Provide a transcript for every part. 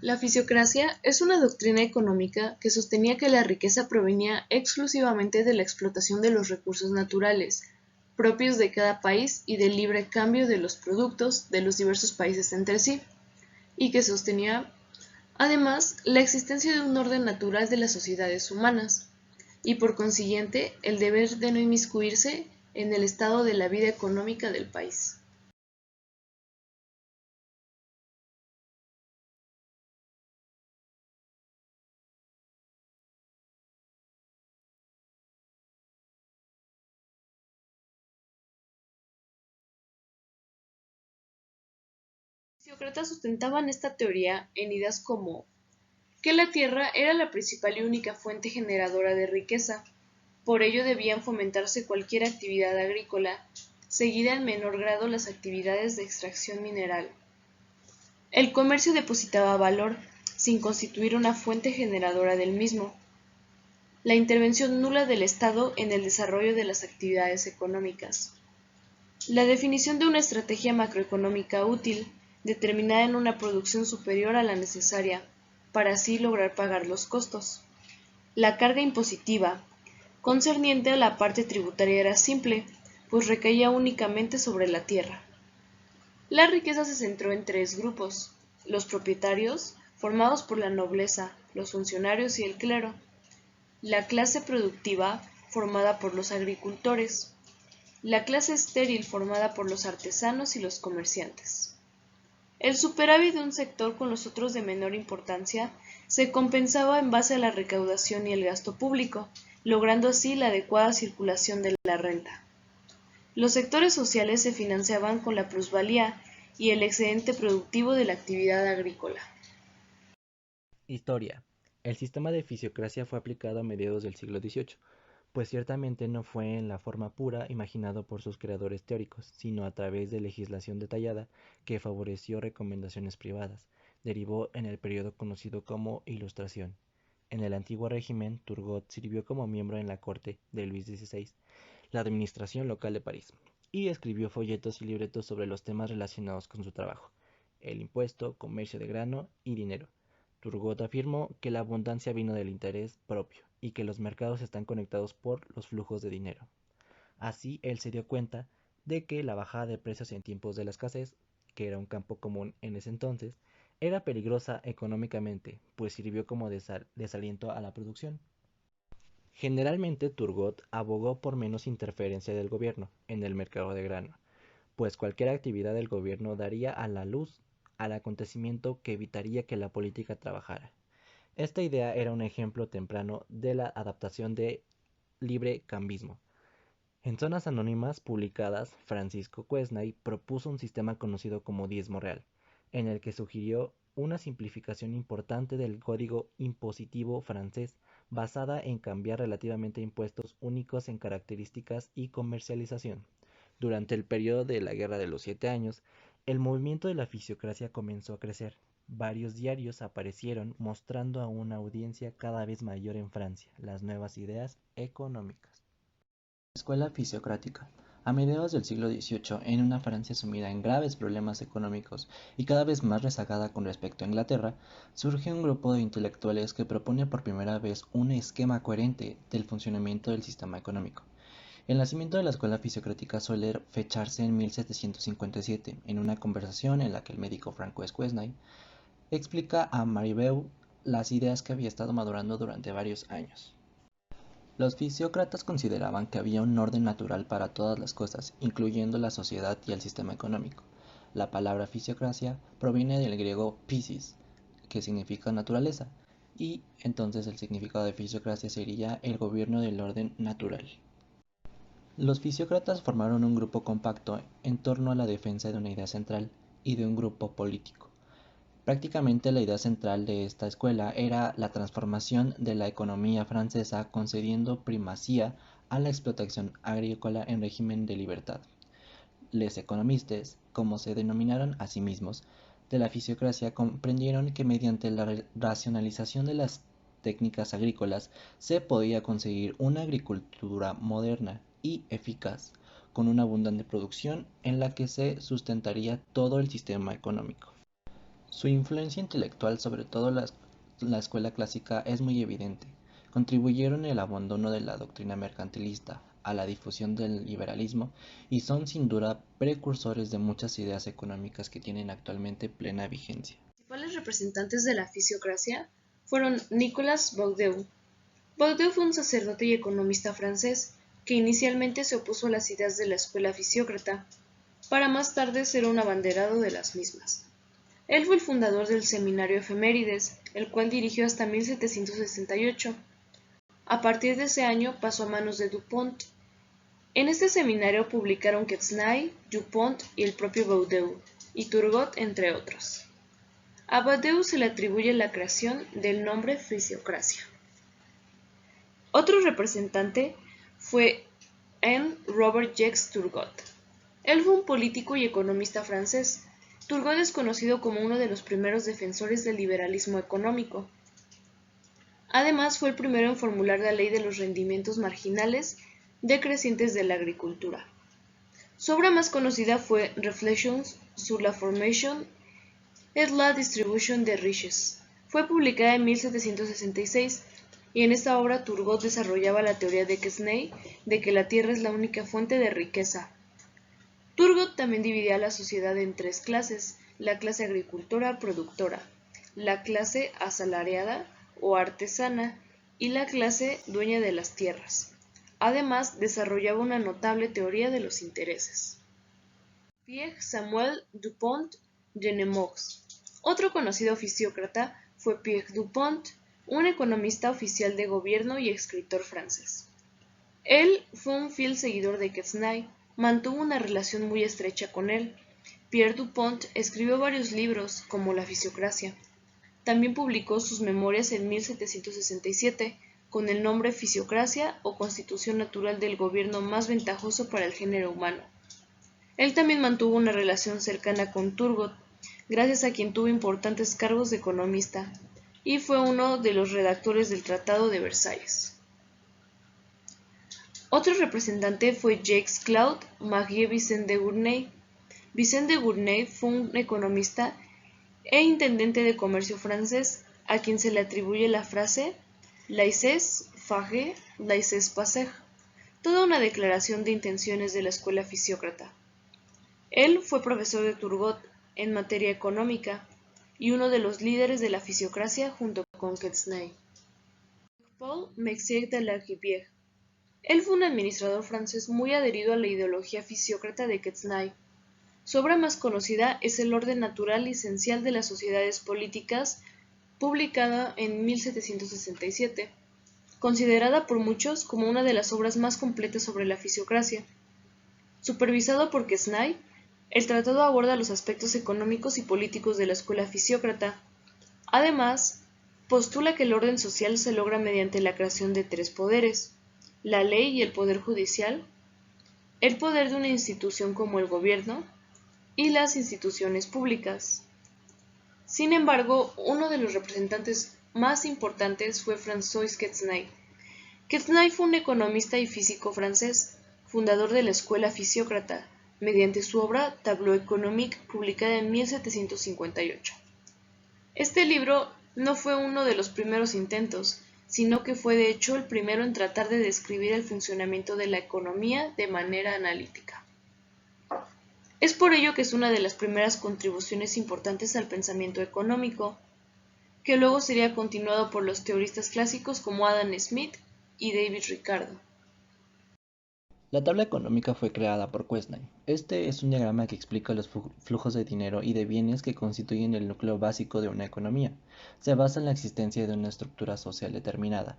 La fisiocracia es una doctrina económica que sostenía que la riqueza provenía exclusivamente de la explotación de los recursos naturales, propios de cada país y del libre cambio de los productos de los diversos países entre sí, y que sostenía, además, la existencia de un orden natural de las sociedades humanas, y por consiguiente el deber de no inmiscuirse en el estado de la vida económica del país. Los fisiócratas sustentaban esta teoría en ideas como que la tierra era la principal y única fuente generadora de riqueza, por ello debían fomentarse cualquier actividad agrícola, seguida en menor grado las actividades de extracción mineral. El comercio depositaba valor, sin constituir una fuente generadora del mismo. La intervención nula del Estado en el desarrollo de las actividades económicas. La definición de una estrategia macroeconómica útil, determinada en una producción superior a la necesaria, para así lograr pagar los costos. La carga impositiva, concerniente a la parte tributaria, era simple, pues recaía únicamente sobre la tierra. La riqueza se centró en tres grupos: los propietarios, formados por la nobleza, los funcionarios y el clero; la clase productiva, formada por los agricultores; la clase estéril, formada por los artesanos y los comerciantes. El superávit de un sector con los otros de menor importancia se compensaba en base a la recaudación y el gasto público, logrando así la adecuada circulación de la renta. Los sectores sociales se financiaban con la plusvalía y el excedente productivo de la actividad agrícola. Historia. El sistema de fisiocracia fue aplicado a mediados del siglo XVIII, pues ciertamente no fue en la forma pura imaginado por sus creadores teóricos, sino a través de legislación detallada que favoreció recomendaciones privadas. Derivó en el periodo conocido como Ilustración. En el antiguo régimen, Turgot sirvió como miembro en la corte de Luis XVI, la administración local de París, y escribió folletos y libretos sobre los temas relacionados con su trabajo: el impuesto, comercio de grano y dinero. Turgot afirmó que la abundancia vino del interés propio y que los mercados están conectados por los flujos de dinero. Así, él se dio cuenta de que la bajada de precios en tiempos de la escasez, que era un campo común en ese entonces, era peligrosa económicamente, pues sirvió como desaliento a la producción. Generalmente Turgot abogó por menos interferencia del gobierno en el mercado de grano, pues cualquier actividad del gobierno daría a la luz al acontecimiento que evitaría que la política trabajara. Esta idea era un ejemplo temprano de la adaptación de libre cambismo. En Zonas Anónimas publicadas, Francisco Quesnay propuso un sistema conocido como diezmo real, en el que sugirió una simplificación importante del código impositivo francés, basada en cambiar relativamente impuestos únicos en características y comercialización. Durante el periodo de la Guerra de los Siete Años, el movimiento de la fisiocracia comenzó a crecer. Varios diarios aparecieron mostrando a una audiencia cada vez mayor en Francia las nuevas ideas económicas. Escuela fisiocrática. A mediados del siglo XVIII, en una Francia sumida en graves problemas económicos y cada vez más rezagada con respecto a Inglaterra, surge un grupo de intelectuales que propone por primera vez un esquema coherente del funcionamiento del sistema económico. El nacimiento de la escuela fisiocrática suele fecharse en 1757, en una conversación en la que el médico Francois Quesnay explica a Marivaux las ideas que había estado madurando durante varios años. Los fisiócratas consideraban que había un orden natural para todas las cosas, incluyendo la sociedad y el sistema económico. La palabra fisiocracia proviene del griego physis, que significa naturaleza, y entonces el significado de fisiocracia sería el gobierno del orden natural. Los fisiócratas formaron un grupo compacto en torno a la defensa de una idea central y de un grupo político. Prácticamente la idea central de esta escuela era la transformación de la economía francesa, concediendo primacía a la explotación agrícola en régimen de libertad. Les economistas, como se denominaron a sí mismos, de la fisiocracia, comprendieron que mediante la racionalización de las técnicas agrícolas se podía conseguir una agricultura moderna y eficaz, con una abundante producción en la que se sustentaría todo el sistema económico. Su influencia intelectual sobre todo la escuela clásica es muy evidente. Contribuyeron el abandono de la doctrina mercantilista, a la difusión del liberalismo y son sin duda precursores de muchas ideas económicas que tienen actualmente plena vigencia. Los principales representantes de la fisiocracia fueron Nicolas Bourdieu. Bourdieu fue un sacerdote y economista francés que inicialmente se opuso a las ideas de la escuela fisiócrata, para más tarde ser un abanderado de las mismas. Él fue el fundador del seminario Efemérides, el cual dirigió hasta 1768. A partir de ese año pasó a manos de Dupont. En este seminario publicaron Quesnay, Dupont y el propio Bourdieu, y Turgot, entre otros. A Bourdieu se le atribuye la creación del nombre fisiocracia. Otro representante fue N. Robert-Jacques Turgot. Él fue un político y economista francés. Turgot es conocido como uno de los primeros defensores del liberalismo económico. Además, fue el primero en formular la ley de los rendimientos marginales decrecientes de la agricultura. Su obra más conocida fue Reflexions sur la formation et la distribution des richesses. Fue publicada en 1766 y en esta obra Turgot desarrollaba la teoría de Quesnay de que la tierra es la única fuente de riqueza. Turgot también dividía a la sociedad en tres clases: la clase agricultora productora, la clase asalariada o artesana y la clase dueña de las tierras. Además, desarrollaba una notable teoría de los intereses. Pierre Samuel Dupont de Nemours. Otro conocido fisiócrata fue Pierre Dupont, un economista oficial de gobierno y escritor francés. Él fue un fiel seguidor de Quesnay, mantuvo una relación muy estrecha con él. Pierre Dupont escribió varios libros, como La fisiocracia. También publicó sus memorias en 1767, con el nombre Fisiocracia o Constitución Natural del Gobierno más ventajoso para el género humano. Él también mantuvo una relación cercana con Turgot, gracias a quien tuvo importantes cargos de economista, y fue uno de los redactores del Tratado de Versalles. Otro representante fue Jacques-Claude Marie-Vicent de Gournay. Vicent de Gournay fue un economista e intendente de comercio francés, a quien se le atribuye la frase «laissez-faire, laissez-passer», toda una declaración de intenciones de la escuela fisiócrata. Él fue profesor de Turgot en materia económica y uno de los líderes de la fisiocracia junto con Quesnay. Paul Messier de la Rivière. Él fue un administrador francés muy adherido a la ideología fisiócrata de Quesnay. Su obra más conocida es El orden natural y esencial de las sociedades políticas, publicada en 1767, considerada por muchos como una de las obras más completas sobre la fisiocracia. Supervisado por Quesnay, el tratado aborda los aspectos económicos y políticos de la escuela fisiócrata. Además, postula que el orden social se logra mediante la creación de tres poderes: la ley y el poder judicial, el poder de una institución como el gobierno y las instituciones públicas. Sin embargo, uno de los representantes más importantes fue François Quesnay. Quesnay fue un economista y físico francés, fundador de la escuela fisiócrata, mediante su obra Tableau économique, publicada en 1758. Este libro no fue uno de los primeros intentos, sino que fue de hecho el primero en tratar de describir el funcionamiento de la economía de manera analítica. Es por ello que es una de las primeras contribuciones importantes al pensamiento económico, que luego sería continuado por los teoristas clásicos como Adam Smith y David Ricardo. La tabla económica fue creada por Quesnay. Este es un diagrama que explica los flujos de dinero y de bienes que constituyen el núcleo básico de una economía. Se basa en la existencia de una estructura social determinada.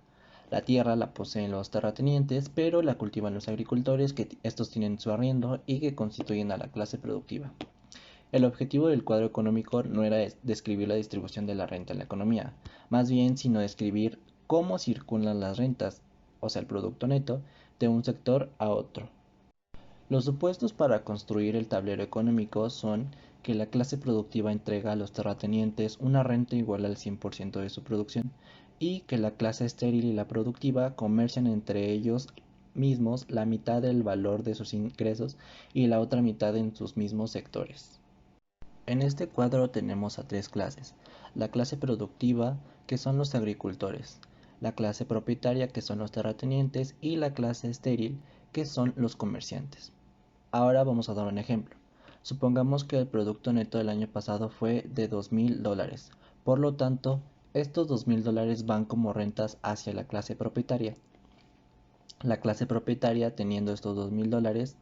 La tierra la poseen los terratenientes, pero la cultivan los agricultores, que estos tienen su arriendo y que constituyen a la clase productiva. El objetivo del cuadro económico no era describir la distribución de la renta en la economía, más bien sino describir cómo circulan las rentas, o sea el producto neto, de un sector a otro. Los supuestos para construir el tablero económico son que la clase productiva entrega a los terratenientes una renta igual al 100% de su producción y que la clase estéril y la productiva comercian entre ellos mismos la mitad del valor de sus ingresos y la otra mitad en sus mismos sectores. En este cuadro tenemos a tres clases: la clase productiva, que son los agricultores; la clase propietaria, que son los terratenientes; y la clase estéril, que son los comerciantes. Ahora vamos a dar un ejemplo. Supongamos que el producto neto del año pasado fue de $2,000. Por lo tanto, estos $2,000 van como rentas hacia la clase propietaria. La clase propietaria, teniendo estos $2,000,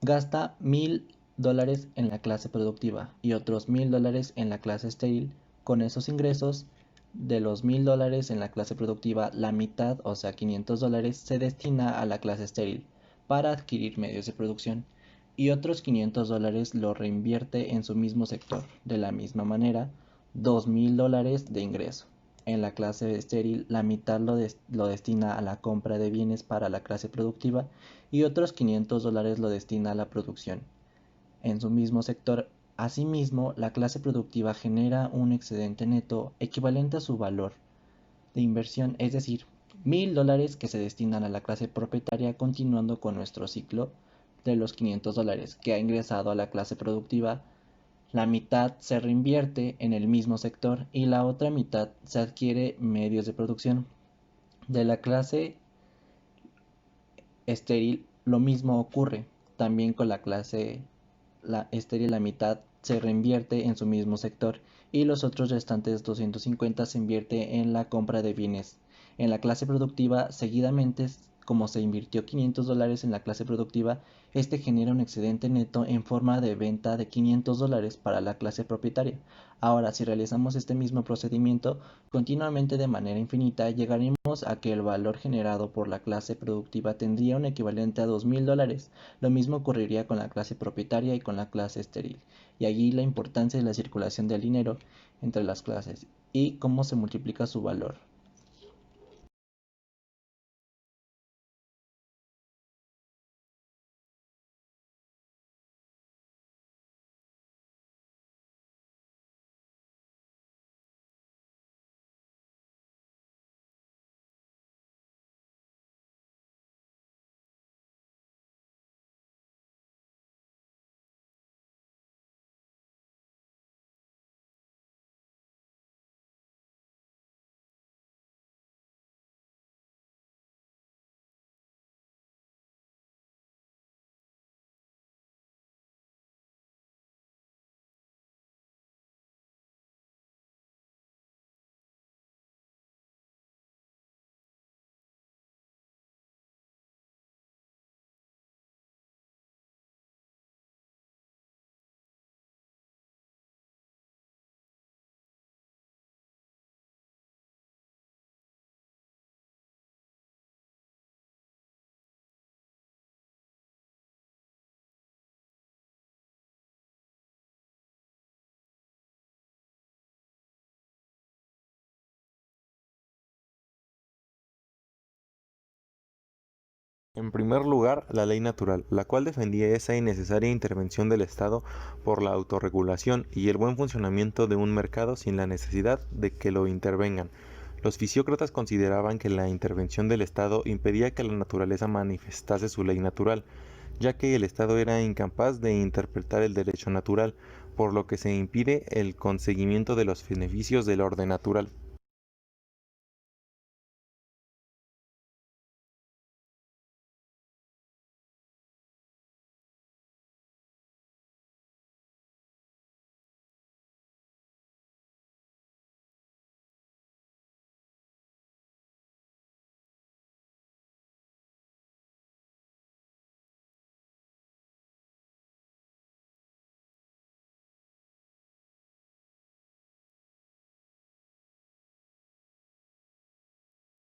gasta $1,000 en la clase productiva y otros $1,000 en la clase estéril. Con esos ingresos de los $1,000 en la clase productiva, la mitad, o sea $500, se destina a la clase estéril para adquirir medios de producción, y otros $500 lo reinvierte en su mismo sector. De la misma manera, $2,000 de ingreso. En la clase estéril, la mitad lo destina a la compra de bienes para la clase productiva y otros $500 lo destina a la producción en su mismo sector. Asimismo, la clase productiva genera un excedente neto equivalente a su valor de inversión, es decir, $1,000 que se destinan a la clase propietaria, continuando con nuestro ciclo de los $500 que ha ingresado a la clase productiva. La mitad se reinvierte en el mismo sector y la otra mitad se adquiere medios de producción. De la clase estéril, lo mismo ocurre. También con la clase estéril, la mitad se reinvierte en su mismo sector y los otros restantes 250 se invierte en la compra de bienes. En la clase productiva, seguidamente, como se invirtió $500 en la clase productiva, este genera un excedente neto en forma de venta de $500 para la clase propietaria. Ahora, si realizamos este mismo procedimiento continuamente de manera infinita, llegaremos a que el valor generado por la clase productiva tendría un equivalente a $2,000. Lo mismo ocurriría con la clase propietaria y con la clase estéril, y allí la importancia de la circulación del dinero entre las clases y cómo se multiplica su valor. En primer lugar, la ley natural, la cual defendía esa innecesaria intervención del Estado por la autorregulación y el buen funcionamiento de un mercado sin la necesidad de que lo intervengan. Los fisiócratas consideraban que la intervención del Estado impedía que la naturaleza manifestase su ley natural, ya que el Estado era incapaz de interpretar el derecho natural, por lo que se impide el conseguimiento de los beneficios del orden natural.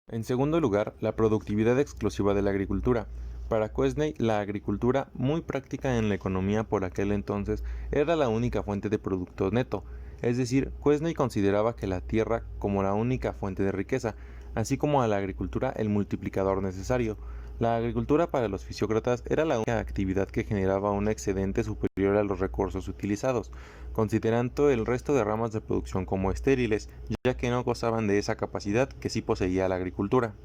En segundo lugar, la productividad exclusiva de la agricultura. Para Quesney, la agricultura, muy práctica en la economía por aquel entonces, era la única fuente de producto neto. Es decir, Quesney consideraba que la tierra como la única fuente de riqueza, así como a la agricultura el multiplicador necesario. La agricultura para los fisiócratas era la única actividad que generaba un excedente superior a los recursos utilizados, considerando el resto de ramas de producción como estériles, ya que no gozaban de esa capacidad que sí poseía la agricultura.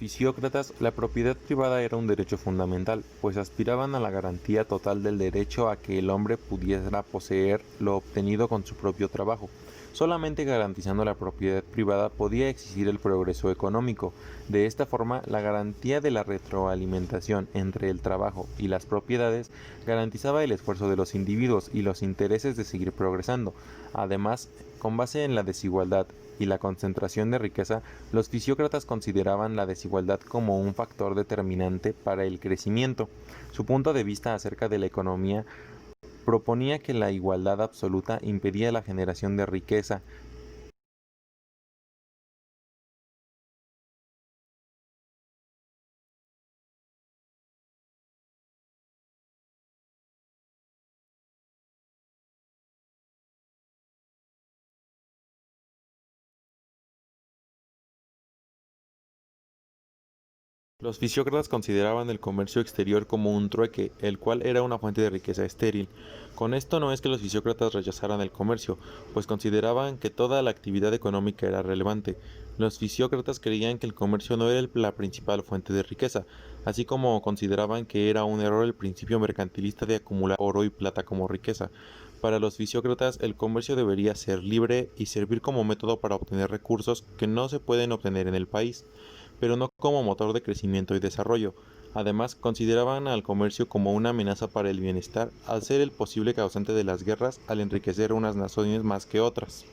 Fisiócratas, la propiedad privada era un derecho fundamental, pues aspiraban a la garantía total del derecho a que el hombre pudiera poseer lo obtenido con su propio trabajo. Solamente garantizando la propiedad privada podía existir el progreso económico. De esta forma, la garantía de la retroalimentación entre el trabajo y las propiedades garantizaba el esfuerzo de los individuos y los intereses de seguir progresando. Además, con base en la desigualdad y la concentración de riqueza, los fisiócratas consideraban la desigualdad como un factor determinante para el crecimiento. Su punto de vista acerca de la economía proponía que la igualdad absoluta impedía la generación de riqueza. Los fisiócratas consideraban el comercio exterior como un trueque, el cual era una fuente de riqueza estéril. Con esto no es que los fisiócratas rechazaran el comercio, pues consideraban que toda la actividad económica era relevante. Los fisiócratas creían que el comercio no era la principal fuente de riqueza, así como consideraban que era un error el principio mercantilista de acumular oro y plata como riqueza. Para los fisiócratas, el comercio debería ser libre y servir como método para obtener recursos que no se pueden obtener en el país, pero no como motor de crecimiento y desarrollo. Además, consideraban al comercio como una amenaza para el bienestar, al ser el posible causante de las guerras al enriquecer unas naciones más que otras.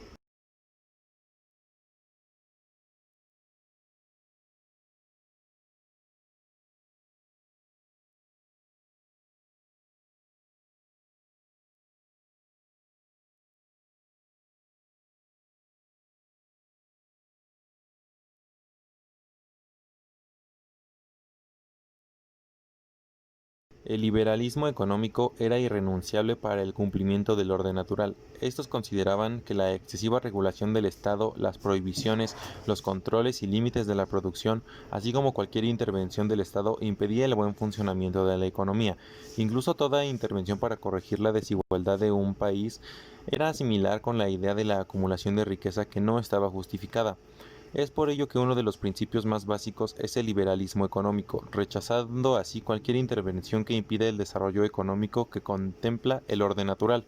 El liberalismo económico era irrenunciable para el cumplimiento del orden natural. Estos consideraban que la excesiva regulación del Estado, las prohibiciones, los controles y límites de la producción, así como cualquier intervención del Estado, impedía el buen funcionamiento de la economía. Incluso toda intervención para corregir la desigualdad de un país era similar con la idea de la acumulación de riqueza que no estaba justificada. Es por ello que uno de los principios más básicos es el liberalismo económico, rechazando así cualquier intervención que impida el desarrollo económico que contempla el orden natural.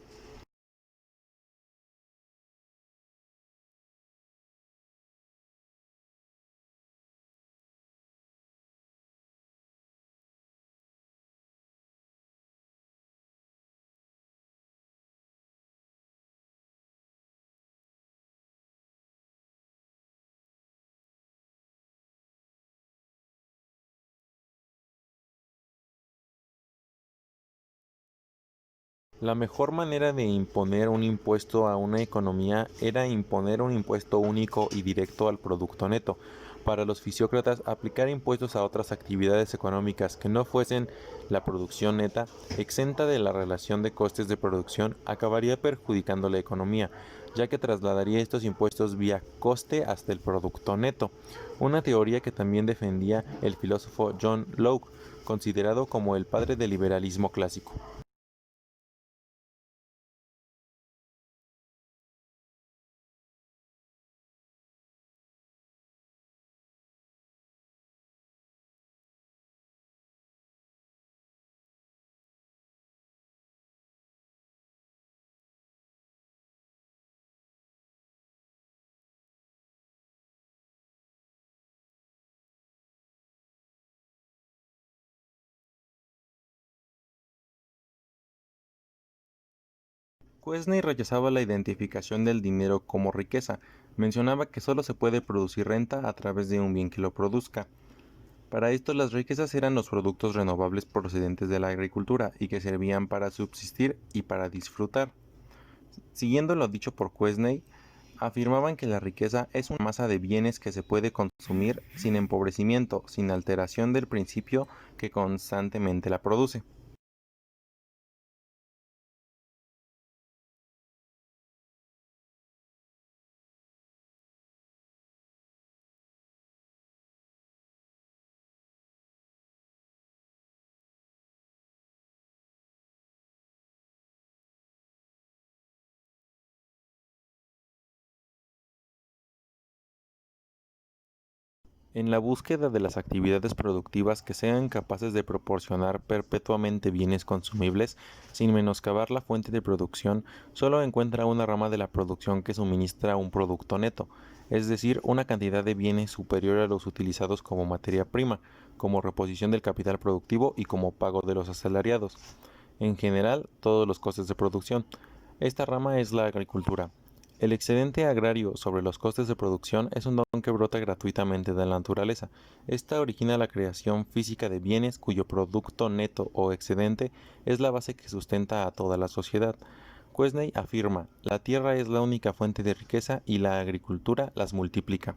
La mejor manera de imponer un impuesto a una economía era imponer un impuesto único y directo al producto neto. Para los fisiócratas, aplicar impuestos a otras actividades económicas que no fuesen la producción neta, exenta de la relación de costes de producción, acabaría perjudicando la economía, ya que trasladaría estos impuestos vía coste hasta el producto neto, una teoría que también defendía el filósofo John Locke, considerado como el padre del liberalismo clásico. Quesney rechazaba la identificación del dinero como riqueza, mencionaba que solo se puede producir renta a través de un bien que lo produzca. Para esto las riquezas eran los productos renovables procedentes de la agricultura y que servían para subsistir y para disfrutar. Siguiendo lo dicho por Quesney, afirmaban que la riqueza es una masa de bienes que se puede consumir sin empobrecimiento, sin alteración del principio que constantemente la produce. En la búsqueda de las actividades productivas que sean capaces de proporcionar perpetuamente bienes consumibles, sin menoscabar la fuente de producción, solo encuentra una rama de la producción que suministra un producto neto, es decir, una cantidad de bienes superior a los utilizados como materia prima, como reposición del capital productivo y como pago de los asalariados. En general, todos los costes de producción. Esta rama es la agricultura. El excedente agrario sobre los costes de producción es un don que brota gratuitamente de la naturaleza. Esta origina la creación física de bienes cuyo producto neto o excedente es la base que sustenta a toda la sociedad. Quesney afirma, la tierra es la única fuente de riqueza y la agricultura las multiplica.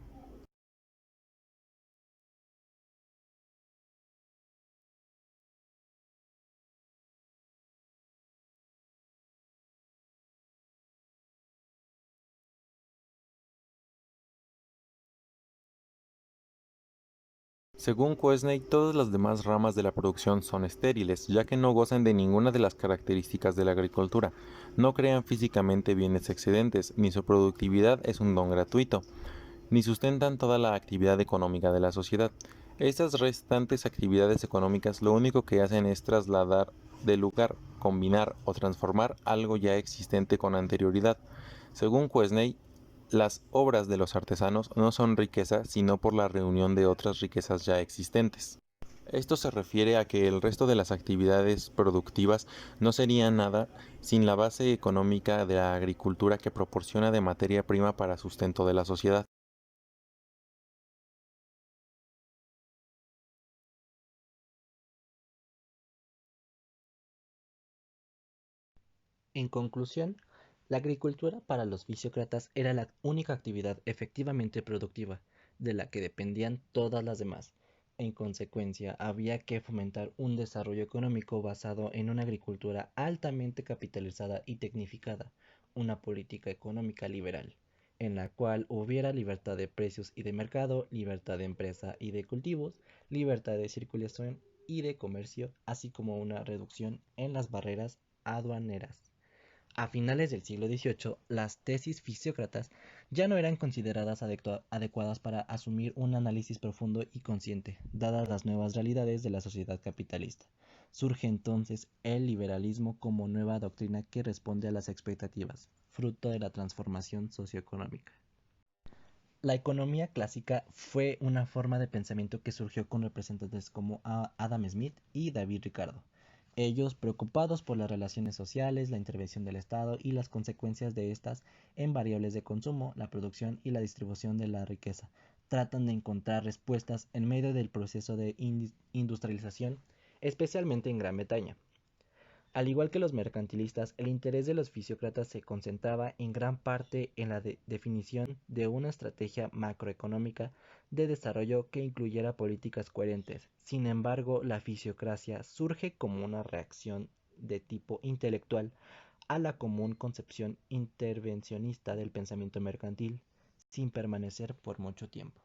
Según Quesney, todas las demás ramas de la producción son estériles, ya que no gozan de ninguna de las características de la agricultura, no crean físicamente bienes excedentes, ni su productividad es un don gratuito, ni sustentan toda la actividad económica de la sociedad. Estas restantes actividades económicas lo único que hacen es trasladar de lugar, combinar o transformar algo ya existente con anterioridad. Según Quesney, las obras de los artesanos no son riqueza sino por la reunión de otras riquezas ya existentes. Esto se refiere a que el resto de las actividades productivas no serían nada sin la base económica de la agricultura que proporciona de materia prima para sustento de la sociedad. En conclusión, la agricultura para los fisiócratas era la única actividad efectivamente productiva, de la que dependían todas las demás. En consecuencia, había que fomentar un desarrollo económico basado en una agricultura altamente capitalizada y tecnificada, una política económica liberal, en la cual hubiera libertad de precios y de mercado, libertad de empresa y de cultivos, libertad de circulación y de comercio, así como una reducción en las barreras aduaneras. A finales del siglo XVIII, las tesis fisiócratas ya no eran consideradas adecuadas para asumir un análisis profundo y consciente, dadas las nuevas realidades de la sociedad capitalista. Surge entonces el liberalismo como nueva doctrina que responde a las expectativas, fruto de la transformación socioeconómica. La economía clásica fue una forma de pensamiento que surgió con representantes como Adam Smith y David Ricardo. Ellos, preocupados por las relaciones sociales, la intervención del Estado y las consecuencias de estas en variables de consumo, la producción y la distribución de la riqueza, tratan de encontrar respuestas en medio del proceso de industrialización, especialmente en Gran Bretaña. Al igual que los mercantilistas, el interés de los fisiócratas se concentraba en gran parte en la definición de una estrategia macroeconómica de desarrollo que incluyera políticas coherentes. Sin embargo, la fisiocracia surge como una reacción de tipo intelectual a la común concepción intervencionista del pensamiento mercantil, sin permanecer por mucho tiempo.